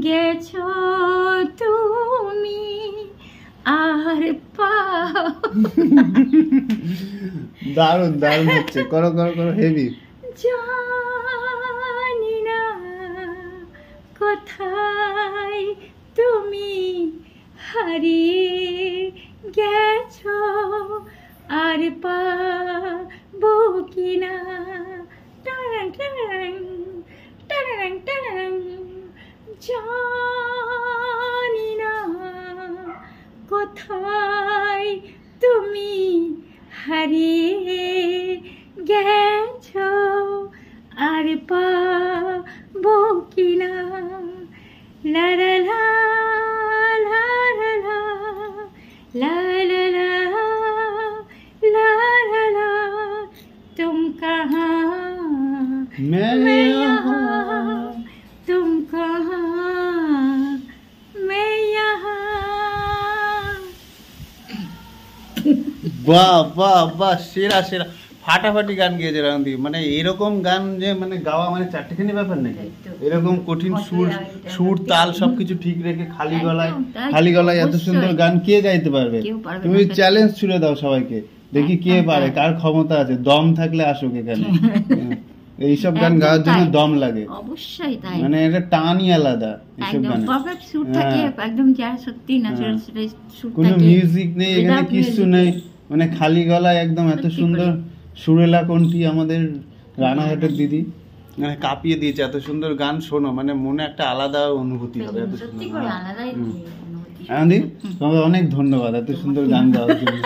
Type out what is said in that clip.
গেছো তুমি আর দারুণ দারুণ হচ্ছে, করো করো করো, হেভি। জানি না কোথায় তুমি হারিয়ে গেছো, আর পাবো কিনা। টারাং টারাং টারাং টারাং, জানি না কোথায় তুমি হারিয়ে গেছো, আর পাবো কিনা। লা লা লা লা লা লা লা লা লা লা লা লা, तुम कहाँ मैं यहाँ, तुम कहाँ मैं यहाँ। বাহ বাহ বাহ, সেরা সেরা, ফাটাফাটি গান গেয়েছে রামদীপ। মানে এরকম গান যে মানে গাওয়া মানে চারটেখানি ব্যাপার নাকি, এরকম কঠিন সুর সুর তাল সবকিছু ঠিক রেখে খালি গলায় এত সুন্দর গান কে গাইতে পারবে? তুমি চ্যালেঞ্জ ছুড়ে দাও সবাইকে, দেখি কে পারে, কার ক্ষমতা আছে। দম থাকলে আসুক এখানে। এইসব গান গাওয়ার জন্য দম লাগে, অবশ্যই তাই, মানে এটা টানই আলাদা এইসব গানে। পারফেক্ট সুর থাকে একদম, যা সত্যি ন্যাচারাল সেটা সুর থাকে, কোনো মিউজিক নেই এখানে, কিছু নেই, মানে খালি গলায় একদম এত সুন্দর সুরেলা কণ্ঠী আমাদের রানাঘাটের দিদি, মানে কাঁপিয়ে দিয়েছে। এত সুন্দর গান শোনো, মানে মনে একটা আলাদা অনুভূতি হবে। এত সত্যি সুন্দর করে আলাদাই তোমাকে অনেক ধন্যবাদ এত সুন্দর গান গাওয়ার জন্য।